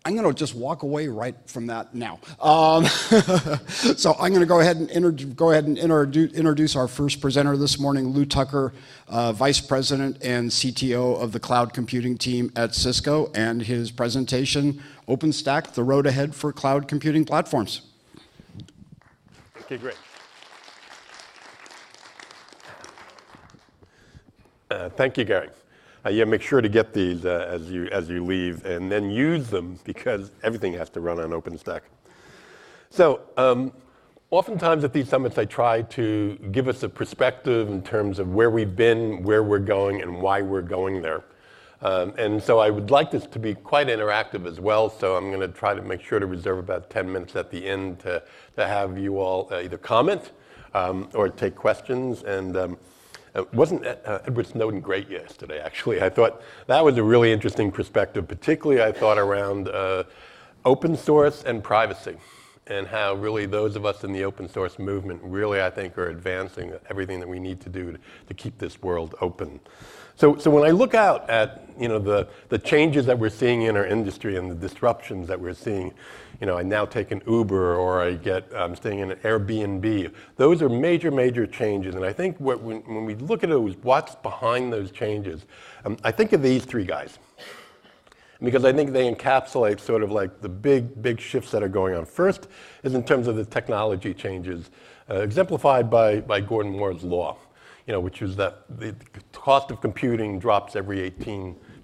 I'm going to just walk away right from that now. So I'm going to go ahead and introduce our first presenter this morning, Lou Tucker, Vice President and CTO of the Cloud Computing team at Cisco, and his presentation, OpenStack, the road ahead for cloud computing platforms. Okay, great. Thank you, Gary. Yeah, make sure to get these as you leave, and then use them because everything has to run on OpenStack. So, oftentimes at these summits, I try to give us a perspective in terms of where we've been, where we're going, and why we're going there. And so I would like this to be quite interactive as well. So I'm going to try to make sure to reserve about 10 minutes at the end to have you all either comment or take questions. And wasn't Edward Snowden great yesterday, actually? I thought that was a really interesting perspective, particularly I thought around open source and privacy, and how really those of us in the open source movement really, I think, are advancing everything that we need to do to keep this world open. So when I look out at the changes that we're seeing in our industry and the disruptions that we're seeing, I now take an Uber or I'm staying in an Airbnb. Those are major changes, and I think when we look at it, what's behind those changes, I think of these three guys, because I think they encapsulate sort of like the big shifts that are going on. First is in terms of the technology changes, exemplified by Gordon Moore's law. Which is that the cost of computing drops every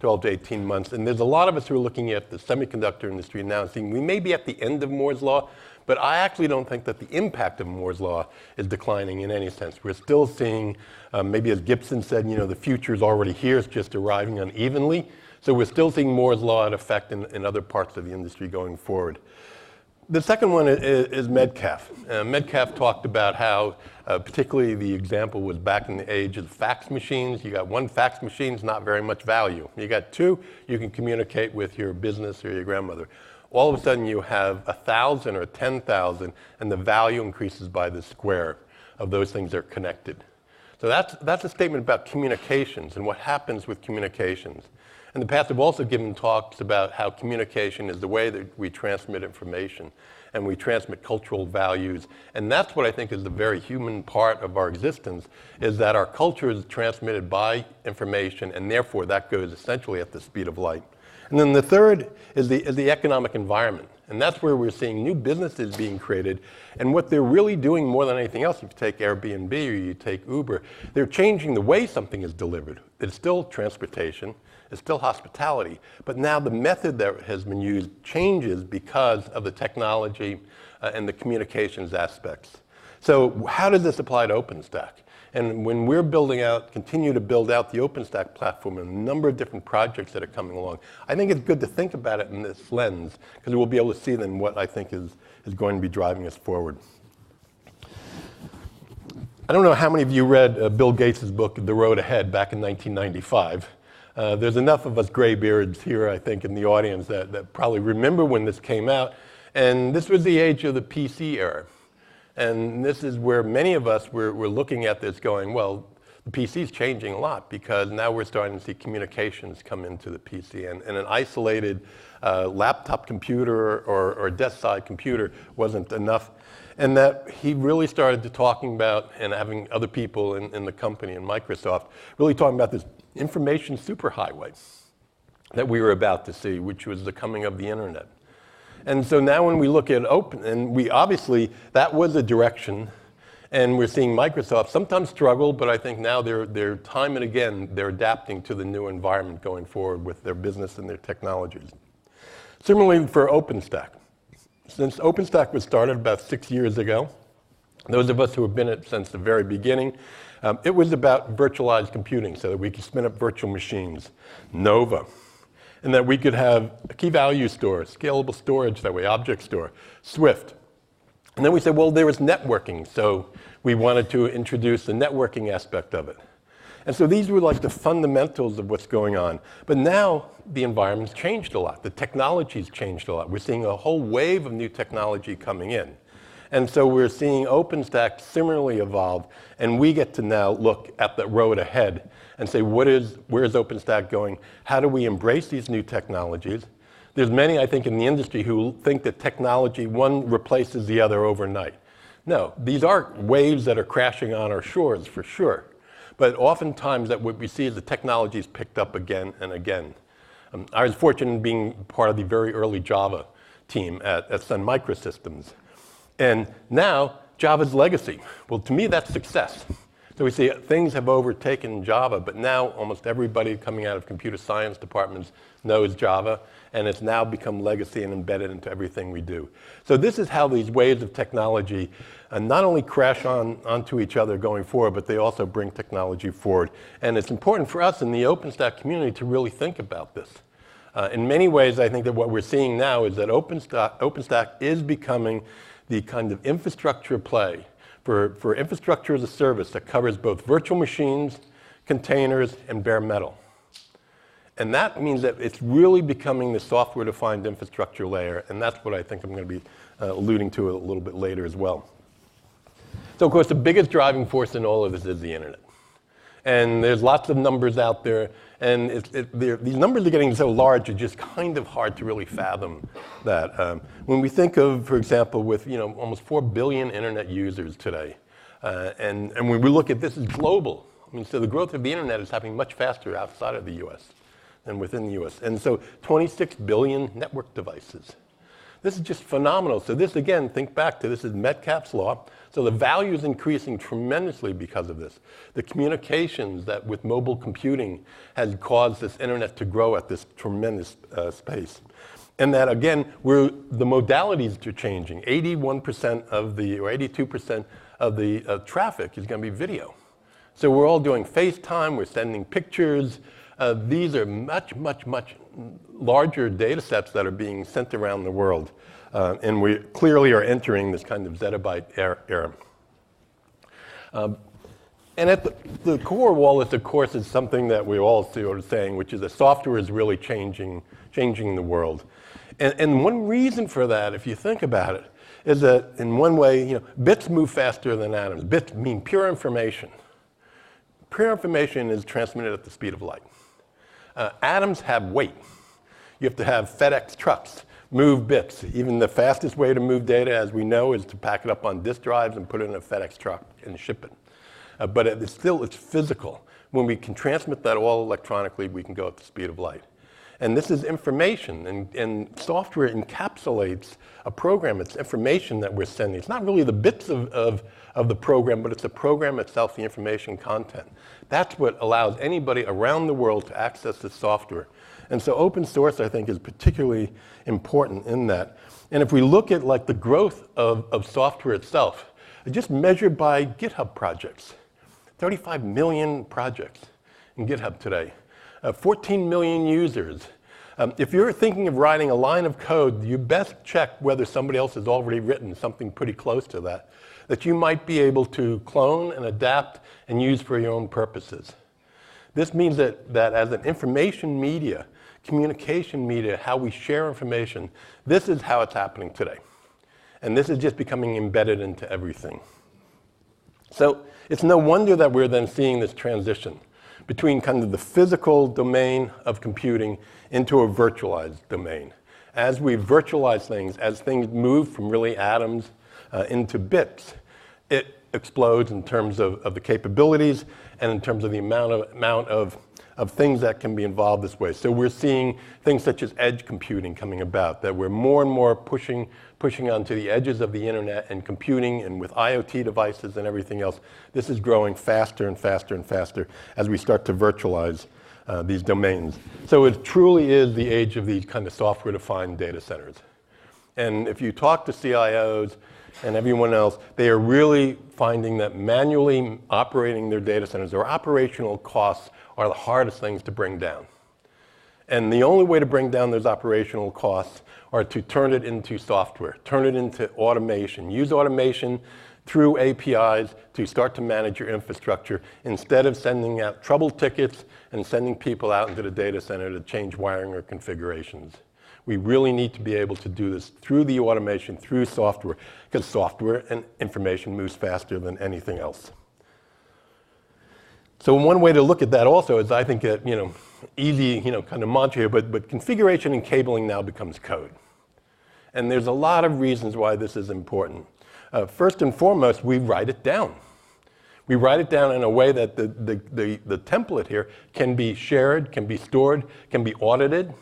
12 to 18 months. And there's a lot of us who are looking at the semiconductor industry now and saying we may be at the end of Moore's law, but I actually don't think that the impact of Moore's law is declining in any sense. We're still seeing, maybe as Gibson said, the future is already here, it's just arriving unevenly. So we're still seeing Moore's law in effect in other parts of the industry going forward. The second one is Metcalfe. Metcalfe talked about how, particularly the example was back in the age of fax machines. You got one fax machine, it's not very much value. You got two, you can communicate with your business or your grandmother. All of a sudden you have 1,000 or 10,000, and the value increases by the square of those things that are connected. So that's a statement about communications and what happens with communications. In the past, I've also given talks about how communication is the way that we transmit information and we transmit cultural values. And that's what I think is the very human part of our existence, is that our culture is transmitted by information, and therefore that goes essentially at the speed of light. And then the third is the economic environment. And that's where we're seeing new businesses being created. And what they're really doing more than anything else, if you take Airbnb or you take Uber, they're changing the way something is delivered. It's still transportation. It's still hospitality, but now the method that has been used changes because of the technology and the communications aspects. So how does this apply to OpenStack? And when we're continue to build out the OpenStack platform and a number of different projects that are coming along, I think it's good to think about it in this lens, because we'll be able to see then what I think is going to be driving us forward. I don't know how many of you read Bill Gates' book, The Road Ahead, back in 1995. There's enough of us graybeards here, I think, in the audience that probably remember when this came out. And this was the age of the PC era. And this is where many of us were looking at this going, well, the PC is changing a lot, because now we're starting to see communications come into the PC. And an isolated laptop computer or desk-side computer wasn't enough. And that he really started to talking about, and having other people in the company, in Microsoft, really talking about this information superhighway that we were about to see, which was the coming of the internet. And so now when we look at open, and we obviously, that was a direction, and we're seeing Microsoft sometimes struggle, but I think now they're time and again, they're adapting to the new environment going forward with their business and their technologies. Similarly for OpenStack. Since OpenStack was started about 6 years ago, those of us who have been in it since the very beginning, it was about virtualized computing so that we could spin up virtual machines, Nova, and that we could have a key value store, scalable storage that way, object store, Swift. And then we said, well, there was networking, so we wanted to introduce the networking aspect of it. And so these were like the fundamentals of what's going on. But now the environment's changed a lot. The technology's changed a lot. We're seeing a whole wave of new technology coming in. And so we're seeing OpenStack similarly evolve, and we get to now look at the road ahead and say, where is OpenStack going? How do we embrace these new technologies? There's many, I think, in the industry who think that technology, one replaces the other overnight. No, these are waves that are crashing on our shores, for sure. But oftentimes that what we see is the technology is picked up again and again. I was fortunate in being part of the very early Java team at Sun Microsystems. And now, Java's legacy. Well, to me, that's success. So we see things have overtaken Java, but now almost everybody coming out of computer science departments knows Java, and it's now become legacy and embedded into everything we do. So this is how these waves of technology not only crash onto each other going forward, but they also bring technology forward. And it's important for us in the OpenStack community to really think about this. In many ways, I think that what we're seeing now is that OpenStack is becoming the kind of infrastructure play for infrastructure as a service that covers both virtual machines, containers, and bare metal. And that means that it's really becoming the software-defined infrastructure layer, and that's what I think I'm going to be alluding to a little bit later as well. So, of course, the biggest driving force in all of this is the internet. And there's lots of numbers out there, and these numbers are getting so large, it's just kind of hard to really fathom that. When we think of, for example, with almost 4 billion internet users today, and when we look at this as global, I mean, so the growth of the internet is happening much faster outside of the US than within the US. And so 26 billion network devices. This is just phenomenal. So this, again, think back to this is Metcalfe's law. So the value is increasing tremendously because of this. The communications that with mobile computing has caused this internet to grow at this tremendous pace. And that, again, the modalities are changing. 81% of the, or 82% of the traffic is going to be video. So we're all doing FaceTime, we're sending pictures. These are much, much, much larger data sets that are being sent around the world. And we clearly are entering this kind of zettabyte era. And at the core of all this, of course, is something that we all are saying, which is that software is really changing the world. And one reason for that, if you think about it, is that in one way, bits move faster than atoms. Bits mean pure information. Pure information is transmitted at the speed of light. Atoms have weight. You have to have FedEx trucks move bits. Even the fastest way to move data, as we know, is to pack it up on disk drives and put it in a FedEx truck and ship it. But it's physical. When we can transmit that all electronically, we can go at the speed of light. And this is information, and software encapsulates a program. It's information that we're sending. It's not really the bits of the program, but it's the program itself, the information content. That's what allows anybody around the world to access this software. And so open source, I think, is particularly important in that. And if we look at like the growth of software itself, just measured by GitHub projects, 35 million projects in GitHub today. 14 million users. If you're thinking of writing a line of code, you best check whether somebody else has already written something pretty close to that you might be able to clone and adapt and use for your own purposes. This means that as an information media, communication media, how we share information, this is how it's happening today. And this is just becoming embedded into everything. So it's no wonder that we're then seeing this transition between kind of the physical domain of computing into a virtualized domain. As we virtualize things, as things move from really atoms into bits, it explodes in terms of the capabilities and in terms of the amount of things that can be involved this way. So we're seeing things such as edge computing coming about, that we're more and more pushing onto the edges of the internet and computing, and with IoT devices and everything else, this is growing faster and faster and faster as we start to virtualize these domains. So it truly is the age of these kind of software-defined data centers. And if you talk to CIOs and everyone else, they are really finding that manually operating their data centers, their operational costs are the hardest things to bring down. And the only way to bring down those operational costs are to turn it into software, turn it into automation, use automation through APIs to start to manage your infrastructure instead of sending out trouble tickets and sending people out into the data center to change wiring or configurations. We really need to be able to do this through the automation, through software, because software and information moves faster than anything else. So one way to look at that also is, I think, that, easy, kind of mantra here, but configuration and cabling now becomes code. And there's a lot of reasons why this is important. First and foremost, we write it down. We write it down in a way that the template here can be shared, can be stored, can be audited.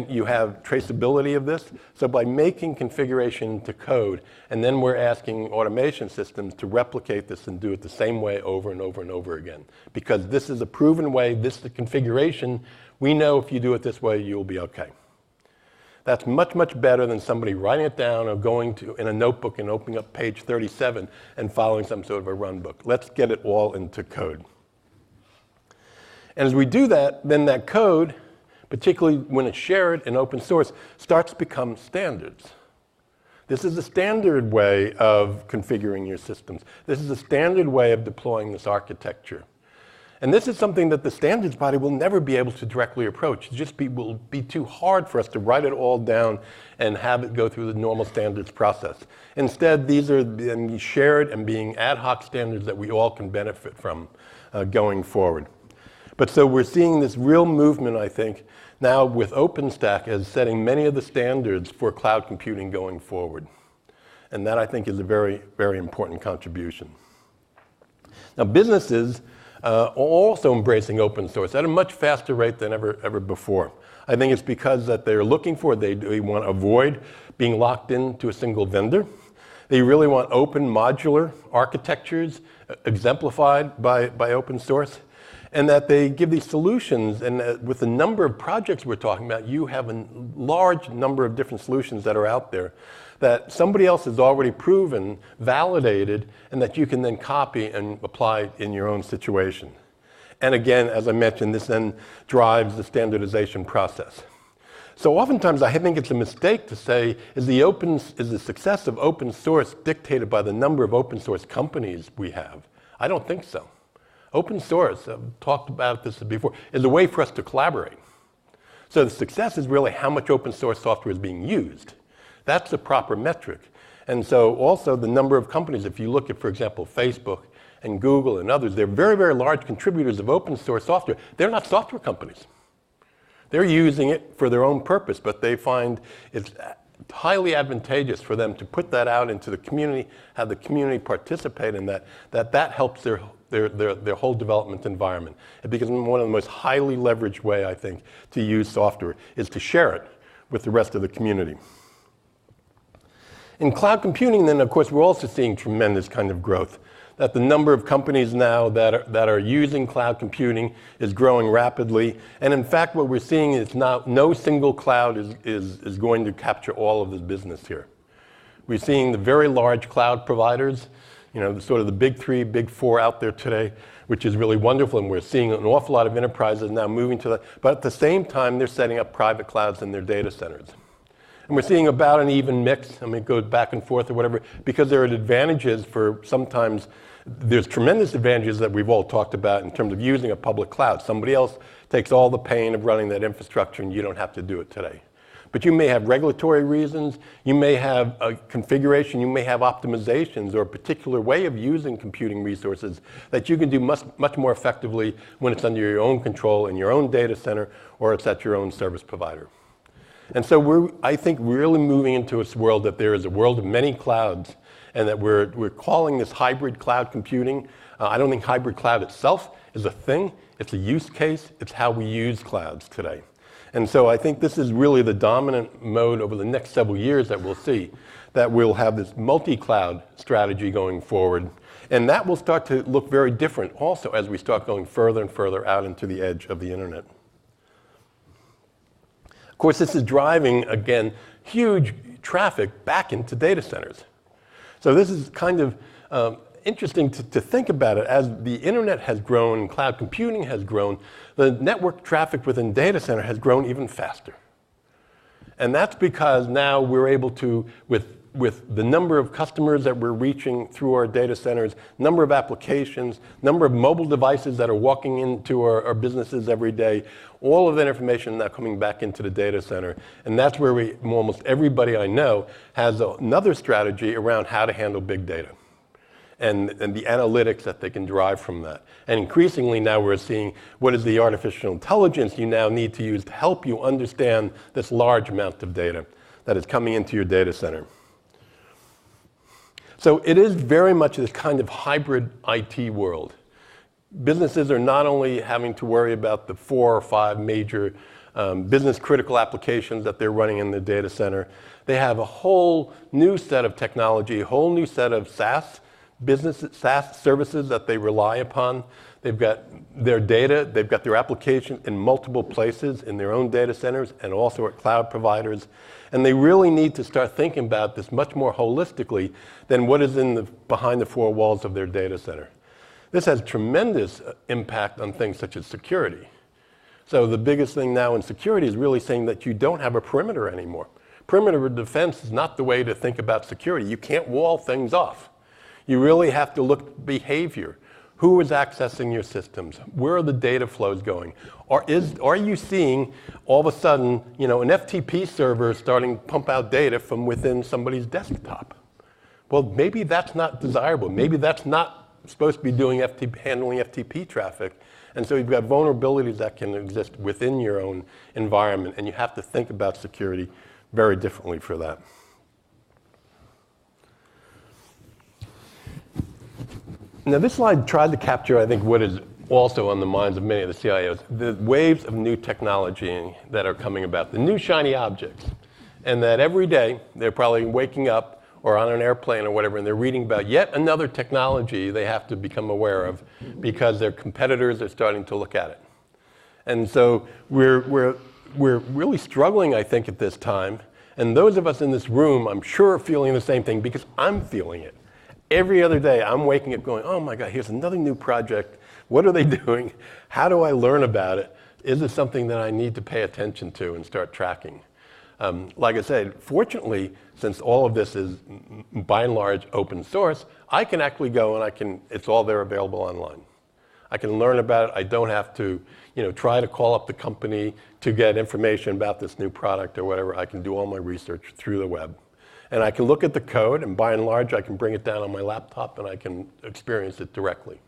You have traceability of this? So by making configuration to code, and then we're asking automation systems to replicate this and do it the same way over and over and over again. Because this is a proven way, this is the configuration. We know if you do it this way, you'll be okay. That's much, much better than somebody writing it down or going to in a notebook and opening up page 37 and following some sort of a run book. Let's get it all into code. And as we do that, then that code, particularly when it's shared in open source, starts to become standards. This is a standard way of configuring your systems. This is a standard way of deploying this architecture. And this is something that the standards body will never be able to directly approach. It will be too hard for us to write it all down and have it go through the normal standards process. Instead, these are being shared and being ad hoc standards that we all can benefit from going forward. But so we're seeing this real movement, I think, now with OpenStack as setting many of the standards for cloud computing going forward. And that, I think, is a very, very important contribution. Now, businesses are also embracing open source at a much faster rate than ever before. I think it's because that they're looking for, they want to avoid being locked into a single vendor. They really want open modular architectures exemplified by open source. And that they give these solutions, and with the number of projects we're talking about, you have a large number of different solutions that are out there that somebody else has already proven, validated, and that you can then copy and apply in your own situation. And again, as I mentioned, this then drives the standardization process. So oftentimes I think it's a mistake to say, is the success of open source dictated by the number of open source companies we have? I don't think so. Open source, I've talked about this before, is a way for us to collaborate. So the success is really how much open source software is being used. That's the proper metric. And so also the number of companies, if you look at, for example, Facebook and Google and others, they're very, very large contributors of open source software. They're not software companies. They're using it for their own purpose, but they find it's highly advantageous for them to put that out into the community, have the community participate in that helps their whole development environment. It becomes one of the most highly leveraged way, I think, to use software is to share it with the rest of the community. In cloud computing, then, of course, we're also seeing tremendous kind of growth. That the number of companies now that are using cloud computing is growing rapidly. And in fact, what we're seeing is now no single cloud is going to capture all of this business here. We're seeing the very large cloud providers, sort of the big three, big four out there today, which is really wonderful. And we're seeing an awful lot of enterprises now moving to that. But at the same time, they're setting up private clouds in their data centers. And we're seeing about an even mix. I mean, it goes back and forth or whatever, because there are advantages for sometimes, there's tremendous advantages that we've all talked about in terms of using a public cloud. Somebody else takes all the pain of running that infrastructure and you don't have to do it today. But you may have regulatory reasons, you may have a configuration, you may have optimizations or a particular way of using computing resources that you can do much more effectively when it's under your own control in your own data center or it's at your own service provider. And so we're, I think, really moving into this world that there is a world of many clouds and that we're calling this hybrid cloud computing. I don't think hybrid cloud itself is a thing. It's a use case. It's how we use clouds today. And so I think this is really the dominant mode over the next several years that we'll see, that we'll have this multi-cloud strategy going forward. And that will start to look very different also as we start going further and further out into the edge of the internet. Of course, this is driving, again, huge traffic back into data centers. So this is kind of interesting to think about it. As the internet has grown, cloud computing has grown, the network traffic within data center has grown even faster. And that's because now we're able to, with the number of customers that we're reaching through our data centers, number of applications, number of mobile devices that are walking into our businesses every day, all of that information now coming back into the data center. And that's where almost everybody I know has another strategy around how to handle big data. and the analytics that they can derive from that. And increasingly now we're seeing what is the artificial intelligence you now need to use to help you understand this large amount of data that is coming into your data center. So it is very much this kind of hybrid IT world. Businesses are not only having to worry about the 4 or 5 major business critical applications that they're running in the data center. They have a whole new set of technology, a whole new set of SaaS services that they rely upon. They've got their data, they've got their application in multiple places in their own data centers and also at cloud providers. And they really need to start thinking about this much more holistically than what is behind the 4 walls of their data center. This has tremendous impact on things such as security. So the biggest thing now in security is really saying that you don't have a perimeter anymore. Perimeter defense is not the way to think about security. You can't wall things off. You really have to look at behavior. Who is accessing your systems? Where are the data flows going? Are you seeing all of a sudden, an FTP server starting to pump out data from within somebody's desktop? Well, maybe that's not desirable. Maybe that's not supposed to be handling FTP traffic. And so you've got vulnerabilities that can exist within your own environment, and you have to think about security very differently for that. Now, this slide tried to capture, I think, what is also on the minds of many of the CIOs, the waves of new technology that are coming about, the new shiny objects. And that every day, they're probably waking up or on an airplane or whatever, and they're reading about yet another technology they have to become aware of because their competitors are starting to look at it. And so we're really struggling, I think, at this time. And those of us in this room, I'm sure, are feeling the same thing because I'm feeling it. Every other day, I'm waking up going, oh my God, here's another new project. What are they doing? How do I learn about it? Is it something that I need to pay attention to and start tracking? Like I said, fortunately, since all of this is by and large open source, I can actually go and it's all there available online. I can learn about it. I don't have to, try to call up the company to get information about this new product or whatever. I can do all my research through the web. And I can look at the code, and by and large, I can bring it down on my laptop and I can experience it directly.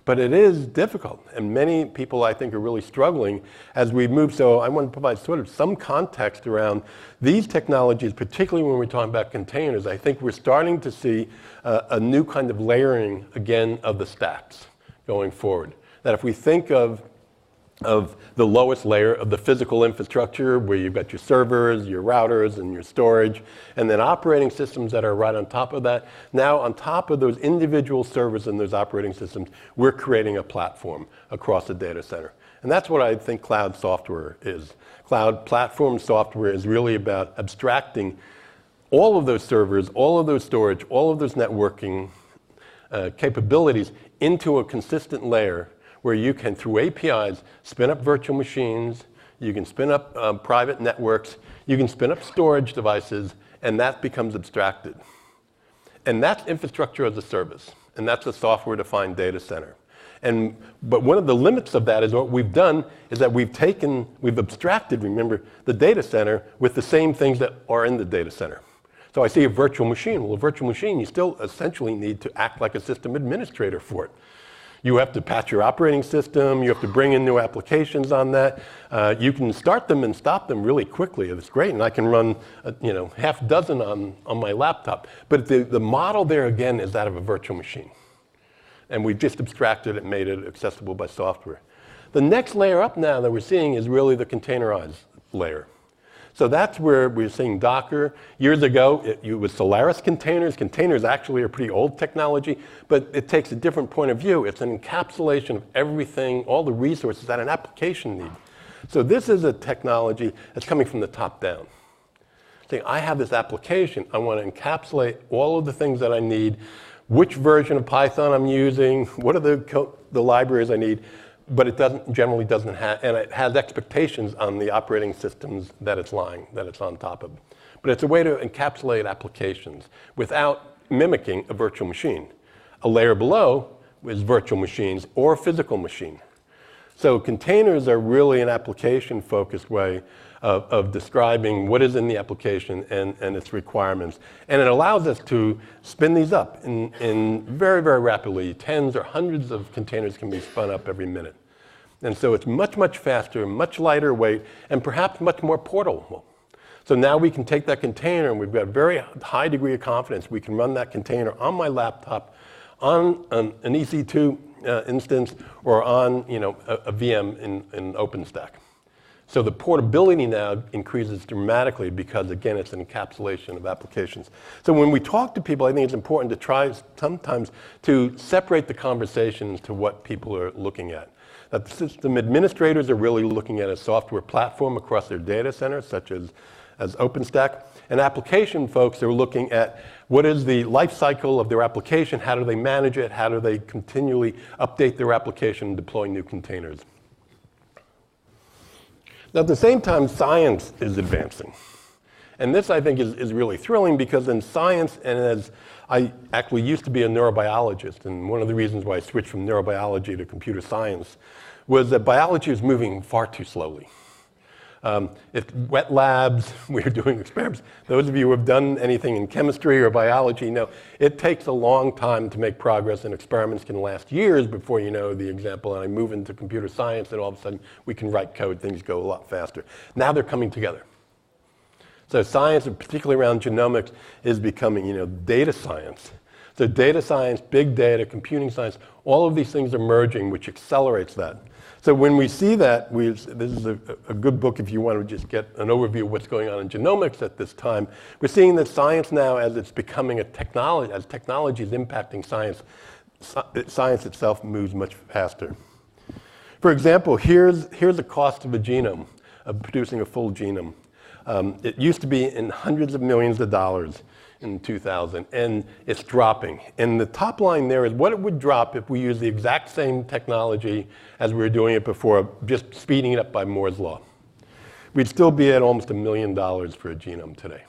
But it is difficult, and many people, I think, are really struggling as we move. So I want to provide sort of some context around these technologies, particularly when we're talking about containers. I think we're starting to see a new kind of layering, again, of the stacks going forward. That if we think of the lowest layer of the physical infrastructure, where you've got your servers, your routers, and your storage, and then operating systems that are right on top of that. Now, on top of those individual servers and those operating systems, we're creating a platform across the data center. And that's what I think cloud software is. Cloud platform software is really about abstracting all of those servers, all of those storage, all of those networking capabilities into a consistent layer where you can, through APIs, spin up virtual machines, you can spin up private networks, you can spin up storage devices, and that becomes abstracted. And that's infrastructure as a service, and that's a software-defined data center. But one of the limits of that is what we've done is that we've abstracted, remember, the data center with the same things that are in the data center. So I see a virtual machine. Well, a virtual machine, you still essentially need to act like a system administrator for it. You have to patch your operating system. You have to bring in new applications on that. You can start them and stop them really quickly. It's great, and I can run half dozen on my laptop. But the model there, again, is that of a virtual machine. And we've just abstracted it and made it accessible by software. The next layer up now that we're seeing is really the containerized layer. So that's where we're seeing Docker. Years ago, it was Solaris containers. Containers actually are pretty old technology, but it takes a different point of view. It's an encapsulation of everything, all the resources that an application needs. So this is a technology that's coming from the top down. Saying, I have this application. I want to encapsulate all of the things that I need, which version of Python I'm using, what are the libraries I need. But it generally doesn't have, and it has expectations on the operating systems that it's on top of. But it's a way to encapsulate applications without mimicking a virtual machine. A layer below is virtual machines or a physical machine. So containers are really an application-focused way of describing what is in the application and its requirements. And it allows us to spin these up in very, very rapidly. Tens or hundreds of containers can be spun up every minute. And so it's much, much faster, much lighter weight, and perhaps much more portable. So now we can take that container, and we've got a very high degree of confidence. We can run that container on my laptop, on an EC2 instance, or on a VM in OpenStack. So the portability now increases dramatically because, again, it's an encapsulation of applications. So when we talk to people, I think it's important to try sometimes to separate the conversations to what people are looking at. That the system administrators are really looking at a software platform across their data centers, such as OpenStack. And application folks are looking at what is the life cycle of their application, how do they manage it, how do they continually update their application and deploy new containers. Now, at the same time, science is advancing. And this, I think, is really thrilling because in science, and as I actually used to be a neurobiologist, and one of the reasons why I switched from neurobiology to computer science was that biology is moving far too slowly. It's wet labs, we're doing experiments. Those of you who have done anything in chemistry or biology know it takes a long time to make progress, and experiments can last years before you know the example. And I move into computer science, and all of a sudden we can write code, things go a lot faster. Now they're coming together. So science, and particularly around genomics, is becoming data science. So data science, big data, computing science, all of these things are merging, which accelerates that. So when we see that, this is a good book if you want to just get an overview of what's going on in genomics at this time. We're seeing that science now, as it's becoming a technology, as technology is impacting science, science itself moves much faster. For example, here's the cost of a genome, of producing a full genome. It used to be in hundreds of millions of dollars in 2000, and it's dropping. And the top line there is what it would drop if we use the exact same technology as we were doing it before, just speeding it up by Moore's law. We'd still be at almost $1 million for a genome today.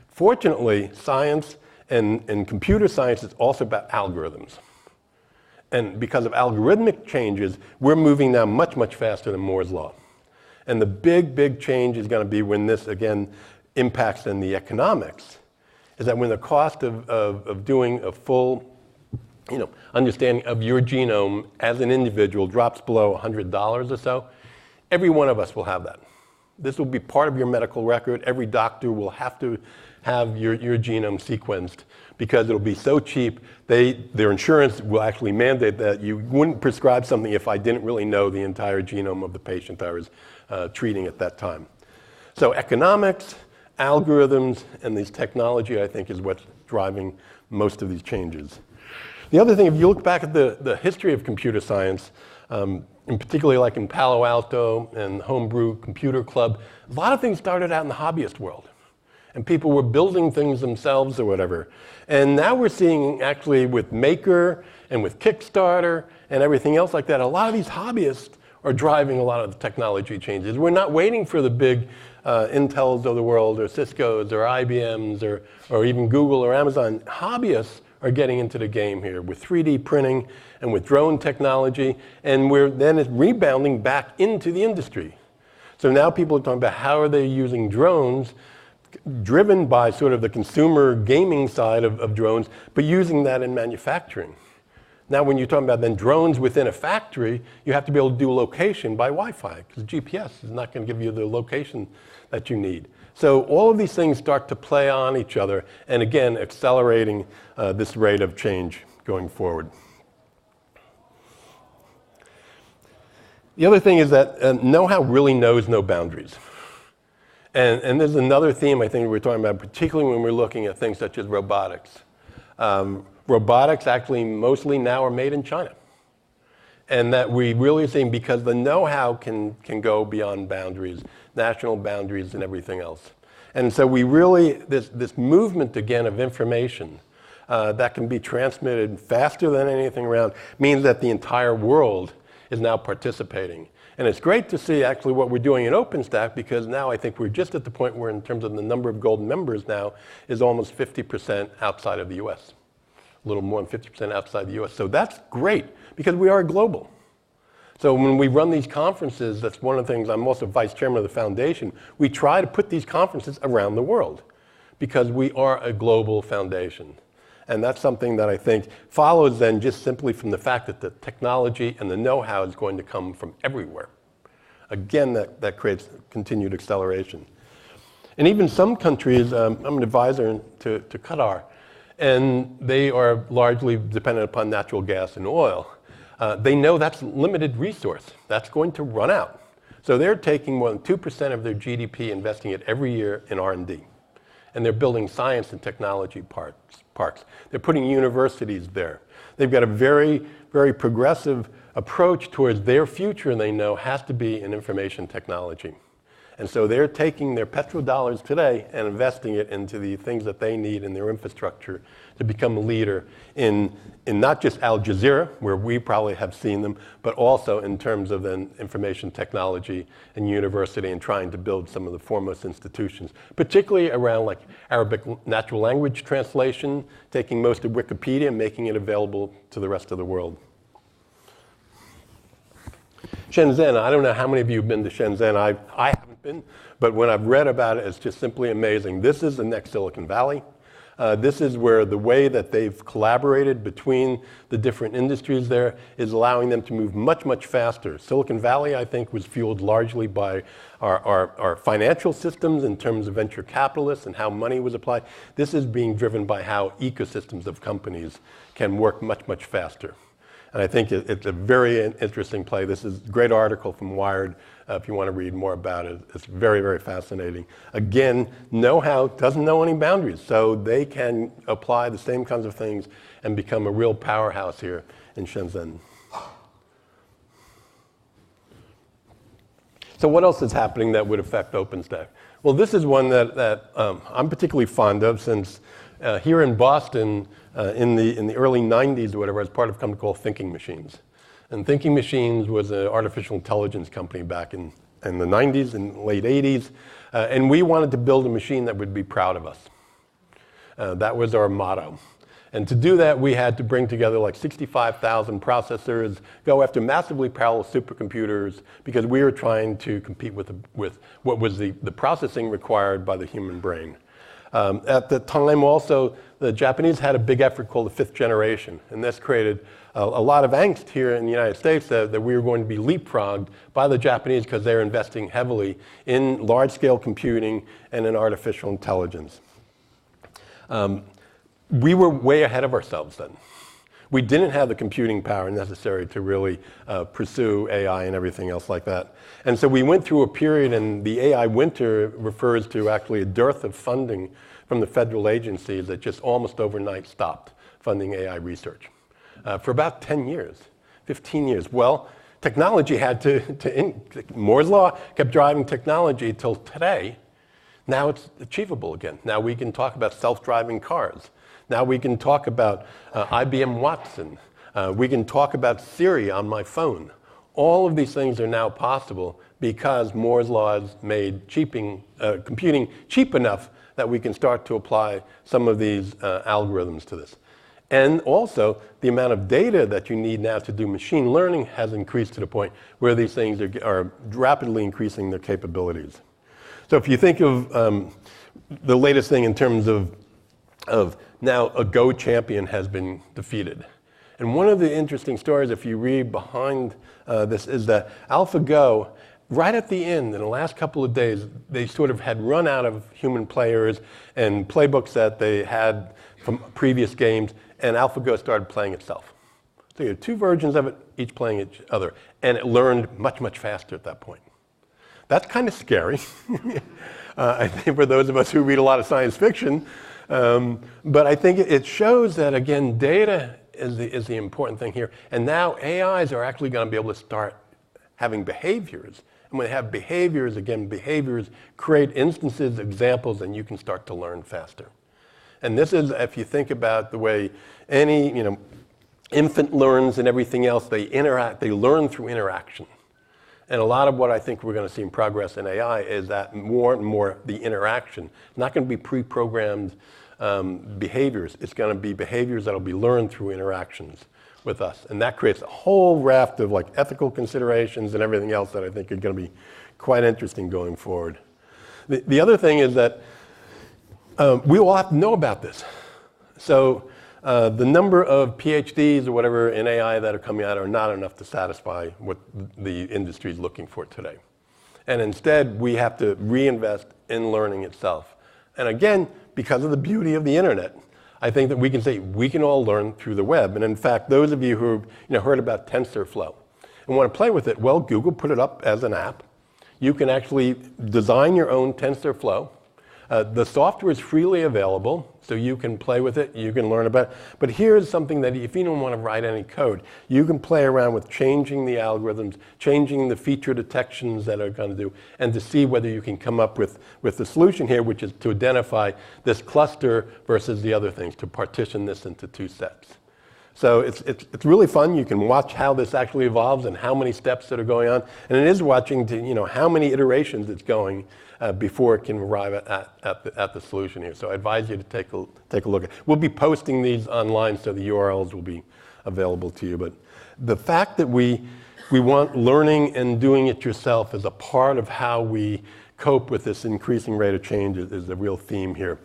Fortunately, science and computer science is also about algorithms. And because of algorithmic changes, we're moving now much, much faster than Moore's law. And the big, big change is going to be when this, again, impacts in the economics, is that when the cost of doing a full understanding of your genome as an individual drops below $100 or so, every one of us will have that. This will be part of your medical record. Every doctor will have to have your genome sequenced because it'll be so cheap. Their insurance will actually mandate that you wouldn't prescribe something if I didn't really know the entire genome of the patient I was treating at that time. So economics, algorithms, and this technology, I think, is what's driving most of these changes. The other thing, if you look back at the history of computer science, and particularly like in Palo Alto and Homebrew Computer Club, a lot of things started out in the hobbyist world. And people were building things themselves or whatever. And now we're seeing, actually, with Maker and with Kickstarter and everything else like that, a lot of these hobbyists are driving a lot of the technology changes. We're not waiting for the big Intels of the world or Cisco's or IBM's or even Google or Amazon. Hobbyists are getting into the game here with 3D printing and with drone technology, and then it's rebounding back into the industry. So now people are talking about how are they using drones, driven by sort of the consumer gaming side of drones, but using that in manufacturing. Now, when you're talking about then drones within a factory, you have to be able to do location by Wi-Fi, because GPS is not going to give you the location that you need. So all of these things start to play on each other, and again, accelerating this rate of change going forward. The other thing is that know-how really knows no boundaries. And there's another theme I think we're talking about, particularly when we're looking at things such as robotics. Robotics actually mostly now are made in China. And that we really are seeing, because the know-how can go beyond boundaries, national boundaries and everything else. And so we really, this movement again of information that can be transmitted faster than anything around means that the entire world is now participating. And it's great to see actually what we're doing in OpenStack, because now I think we're just at the point where in terms of the number of gold members now is almost 50% outside of the US. A little more than 50% outside the US. So that's great, because we are global. So when we run these conferences, that's one of the things, I'm also vice chairman of the foundation, we try to put these conferences around the world because we are a global foundation. And that's something that I think follows then just simply from the fact that the technology and the know-how is going to come from everywhere. Again, that creates continued acceleration. And even some countries, I'm an advisor to Qatar, and they are largely dependent upon natural gas and oil. They know that's a limited resource. That's going to run out. So they're taking more than 2% of their GDP, investing it every year in R&D. And they're building science and technology parks. They're putting universities there. They've got a very, very progressive approach towards their future, and they know has to be in information technology. And so they're taking their petrodollars today and investing it into the things that they need in their infrastructure to become a leader in not just Al Jazeera, where we probably have seen them, but also in terms of then information technology and university and trying to build some of the foremost institutions, particularly around like Arabic natural language translation, taking most of Wikipedia and making it available to the rest of the world. Shenzhen, I don't know how many of you have been to Shenzhen. I haven't been, but when I've read about it, it's just simply amazing. This is the next Silicon Valley. This is where the way that they've collaborated between the different industries there is allowing them to move much, much faster. Silicon Valley, I think, was fueled largely by our financial systems in terms of venture capitalists and how money was applied. This is being driven by how ecosystems of companies can work much, much faster. And I think it's a very interesting play. This is a great article from Wired if you want to read more about it. It's very, very fascinating. Again, know-how doesn't know any boundaries, so they can apply the same kinds of things and become a real powerhouse here in Shenzhen. So what else is happening that would affect OpenStack? Well, this is one that I'm particularly fond of since here in Boston, in the early 90s or whatever, I was part of a company called Thinking Machines. And Thinking Machines was an artificial intelligence company back in the 90s and late 80s. And we wanted to build a machine that would be proud of us. That was our motto. And to do that, we had to bring together like 65,000 processors, go after massively parallel supercomputers, because we were trying to compete with what was the processing required by the human brain. At the time also, the Japanese had a big effort called the fifth generation, and this created a lot of angst here in the United States that we were going to be leapfrogged by the Japanese because they're investing heavily in large-scale computing and in artificial intelligence. We were way ahead of ourselves then. We didn't have the computing power necessary to really pursue AI and everything else like that. And so we went through a period, and the AI winter refers to actually a dearth of funding from the federal agencies that just almost overnight stopped funding AI research. For about 10 years, 15 years. Well, technology had Moore's law kept driving technology till today. Now it's achievable again. Now we can talk about self-driving cars. Now we can talk about IBM Watson. We can talk about Siri on my phone. All of these things are now possible because Moore's law has made computing cheap enough that we can start to apply some of these algorithms to this. And also, the amount of data that you need now to do machine learning has increased to the point where these things are rapidly increasing their capabilities. So if you think of the latest thing in terms of now a Go champion has been defeated. And one of the interesting stories, if you read behind this, is that AlphaGo, right at the end, in the last couple of days, they sort of had run out of human players and playbooks that they had from previous games, and AlphaGo started playing itself. So you had two versions of it, each playing each other, and it learned much, much faster at that point. That's kind of scary, I think, for those of us who read a lot of science fiction. But I think it shows that, again, data is the important thing here. And now AIs are actually going to be able to start having behaviors. And when they have behaviors, again, behaviors create instances, examples, and you can start to learn faster. And this is, if you think about the way any infant learns and everything else, they learn through interaction. And a lot of what I think we're going to see in progress in AI is that more and more the interaction. It's not going to be pre-programmed behaviors. It's going to be behaviors that will be learned through interactions with us. And that creates a whole raft of like ethical considerations and everything else that I think are going to be quite interesting going forward. The other thing is that we all have to know about this. So the number of PhDs or whatever in AI that are coming out are not enough to satisfy what the industry is looking for today. And instead, we have to reinvest in learning itself. And again, because of the beauty of the internet, I think that we can say we can all learn through the web. And in fact, those of you who heard about TensorFlow and want to play with it, well, Google put it up as an app. You can actually design your own TensorFlow. The software is freely available, so you can play with it, you can learn about it. But here's something that if you don't want to write any code, you can play around with changing the algorithms, changing the feature detections that are going to do, and to see whether you can come up with the solution here, which is to identify this cluster versus the other things, to partition this into two sets. So it's really fun. You can watch how this actually evolves and how many steps that are going on. And it is watching to how many iterations it's going before it can arrive at the solution here. So I advise you to take a look at it. We'll be posting these online, so the URLs will be available to you. But the fact that we want learning and doing it yourself as a part of how we cope with this increasing rate of change is a real theme here.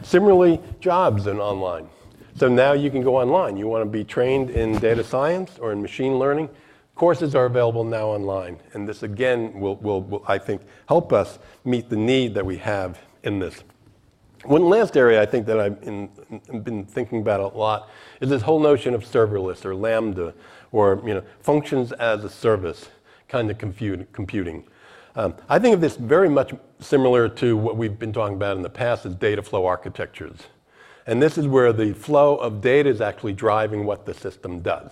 Similarly, jobs and online. So now you can go online. You want to be trained in data science or in machine learning. Courses are available now online. And this, again, will I think, help us meet the need that we have in this. One last area I think that I've been thinking about a lot is this whole notion of serverless or Lambda or functions as a service kind of computing. I think of this very much similar to what we've been talking about in the past as data flow architectures. And this is where the flow of data is actually driving what the system does.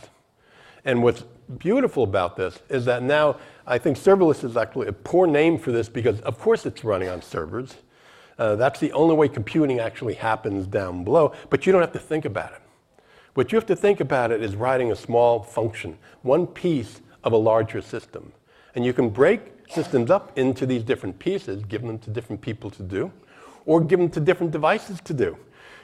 And what's beautiful about this is that now I think serverless is actually a poor name for this because, of course, it's running on servers. That's the only way computing actually happens down below, but you don't have to think about it. What you have to think about it is writing a small function, one piece of a larger system. And you can break systems up into these different pieces, give them to different people to do, or give them to different devices to do.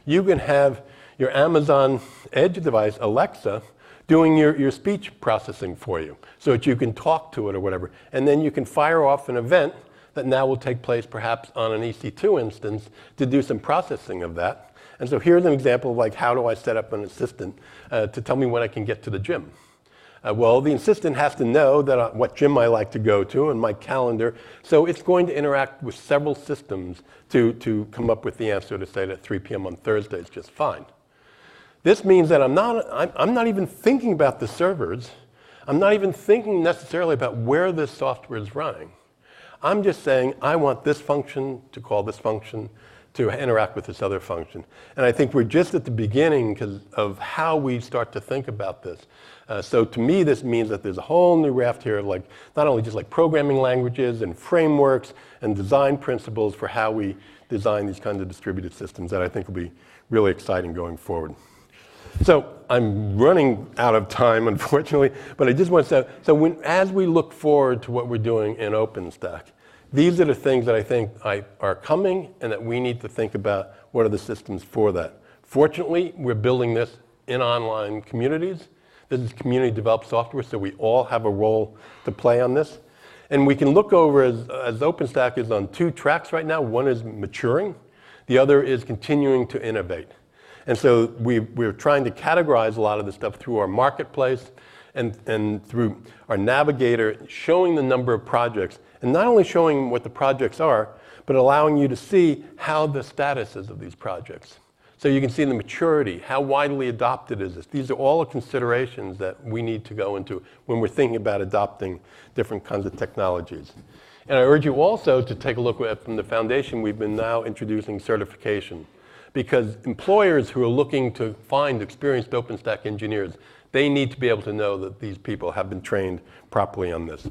You can have your Amazon Edge device, Alexa, doing your speech processing for you so that you can talk to it or whatever. And then you can fire off an event that now will take place perhaps on an EC2 instance to do some processing of that. And so here's an example of like, how do I set up an assistant to tell me when I can get to the gym? Well, the assistant has to know that what gym I like to go to and my calendar. So it's going to interact with several systems to come up with the answer to say that 3 p.m. on Thursday is just fine. This means that I'm not even thinking about the servers. I'm not even thinking necessarily about where this software is running. I'm just saying I want this function to call this function to interact with this other function. And I think we're just at the beginning because of how we start to think about this. So to me, this means that there's a whole new raft here of like, not only just like programming languages and frameworks and design principles for how we design these kinds of distributed systems that I think will be really exciting going forward. So I'm running out of time, unfortunately, but I just want to say, as we look forward to what we're doing in OpenStack, these are the things that I think are coming and that we need to think about what are the systems for that. Fortunately, we're building this in online communities. This is community developed software, so we all have a role to play on this. And we can look over as OpenStack is on two tracks right now. One is maturing. The other is continuing to innovate. And so we're trying to categorize a lot of this stuff through our marketplace and through our navigator, showing the number of projects. And not only showing what the projects are, but allowing you to see how the status is of these projects. So you can see the maturity, how widely adopted is this. These are all considerations that we need to go into when we're thinking about adopting different kinds of technologies. And I urge you also to take a look at, from the foundation, we've been now introducing certification. Because employers who are looking to find experienced OpenStack engineers, they need to be able to know that these people have been trained properly on this.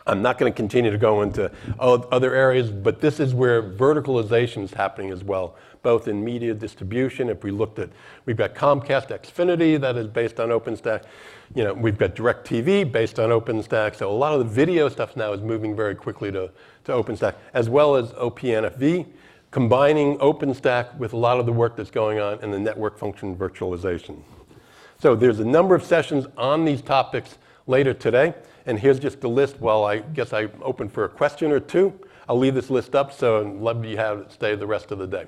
I'm not going to continue to go into other areas, but this is where verticalization is happening as well, both in media distribution. If we looked at, we've got Comcast Xfinity that is based on OpenStack. We've got DirecTV based on OpenStack. So a lot of the video stuff now is moving very quickly to OpenStack, as well as OPNFV, combining OpenStack with a lot of the work that's going on in the network function virtualization. So there's a number of sessions on these topics later today. And here's just the list. Well, I guess I'm open for a question or two. I'll leave this list up so I'd love you have it stay the rest of the day.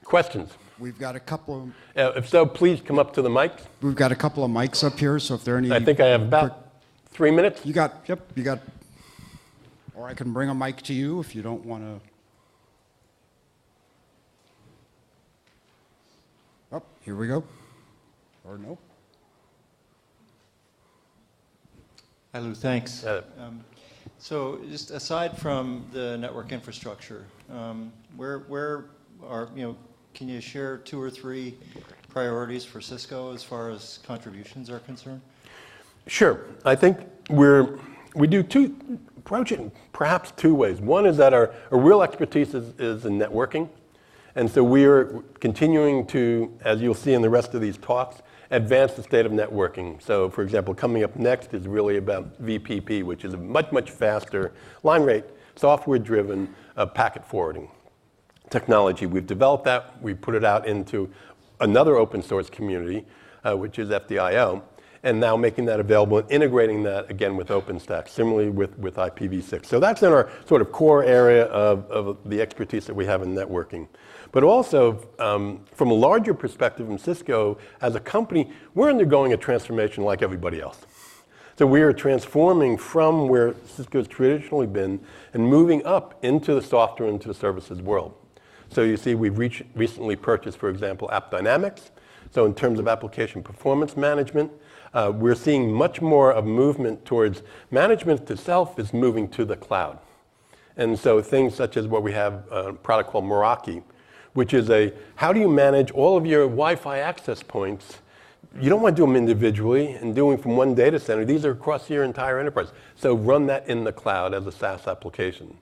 Questions? We've got a couple If so, please come up to the mics. We've got a couple of mics up here, so if there are any... I think I have about 3 minutes. You got... Or I can bring a mic to you if you don't want to... Oh, here we go. Or no? Hi, Lou. Thanks. So just aside from the network infrastructure, where are, can you share 2 or 3 priorities for Cisco as far as contributions are concerned? Sure. I think we do approach it in perhaps 2 ways. One is that our real expertise is in networking. And so we are continuing to, as you'll see in the rest of these talks, advance the state of networking. So, for example, coming up next is really about VPP, which is a much, much faster line rate, software-driven packet forwarding technology. We've developed that. We put it out into another open source community, which is FDIO, and now making that available and integrating that again with OpenStack, similarly with IPv6. So that's in our sort of core area of the expertise that we have in networking. But also, from a larger perspective in Cisco, as a company, we're undergoing a transformation like everybody else. So we are transforming from where Cisco's traditionally been and moving up into the software, into the services world. So you see we've recently purchased, for example, AppDynamics. So in terms of application performance management, we're seeing much more of movement towards management itself is moving to the cloud. And so things such as what we have a product called Meraki, which is how do you manage all of your Wi-Fi access points? You don't want to do them individually and doing from one data center. These are across your entire enterprise. So run that in the cloud as a SaaS application.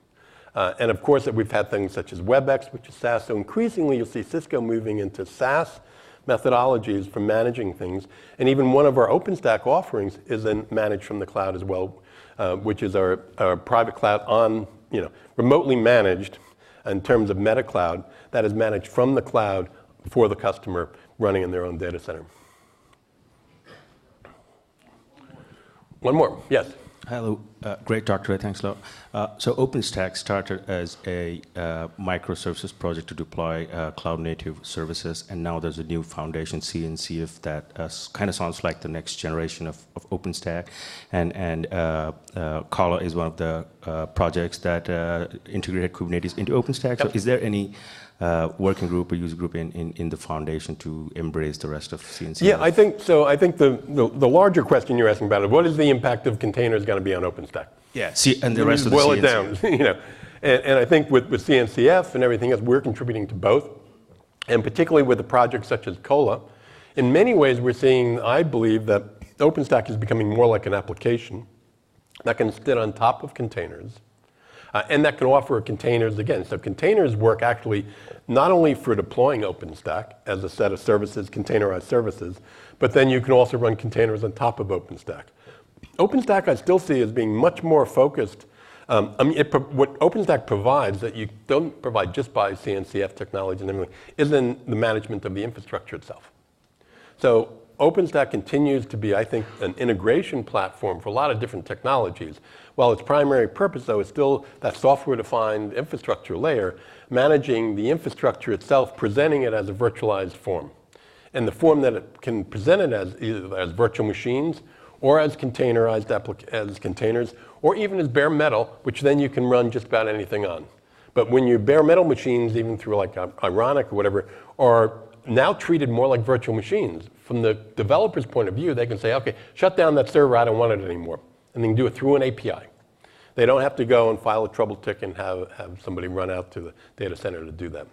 And of course, we've had things such as WebEx, which is SaaS. So increasingly, you'll see Cisco moving into SaaS methodologies for managing things. And even one of our OpenStack offerings is then managed from the cloud as well, which is our private cloud on, remotely managed in terms of meta cloud that is managed from the cloud for the customer running in their own data center. One more, yes. Hello, great talk today, thanks a lot. So OpenStack started as a microservices project to deploy cloud native services, and now there's a new foundation, CNCF, that kind of sounds like the next generation of OpenStack. And Kala is one of the projects that integrated Kubernetes into OpenStack. Yep. So is there any working group or user group in the foundation to embrace the rest of CNCF? Yeah, I think so. I think the larger question you're asking about is what is the impact of containers going to be on OpenStack? Yeah, and the rest of the boil CNCF. it down, And I think with CNCF and everything else, we're contributing to both, and particularly with a project such as Cola. In many ways, we're seeing, I believe, that OpenStack is becoming more like an application that can sit on top of containers. And that can offer containers again. So containers work actually not only for deploying OpenStack as a set of services, containerized services, but then you can also run containers on top of OpenStack. OpenStack I still see as being much more focused. What OpenStack provides that you don't provide just by CNCF technology and everything is in the management of the infrastructure itself. So OpenStack continues to be, I think, an integration platform for a lot of different technologies. While its primary purpose, though, is still that software-defined infrastructure layer, managing the infrastructure itself, presenting it as a virtualized form. And the form that it can present it as, either as virtual machines, or as containerized as containers, or even as bare metal, which then you can run just about anything on. But when your bare metal machines, even through like Ironic or whatever, are now treated more like virtual machines. From the developer's point of view, they can say, okay, shut down that server, I don't want it anymore. And they can do it through an API. They don't have to go and file a trouble ticket and have somebody run out to the data center to do that.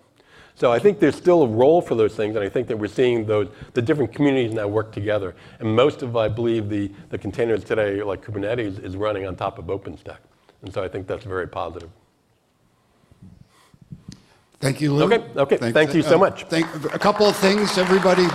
So I think there's still a role for those things, and I think that we're seeing the different communities now work together. And most of, I believe, the containers today, like Kubernetes, is running on top of OpenStack. And so I think that's very positive. Thank you, Lou. Okay. Thank you so much. A couple of things, everybody.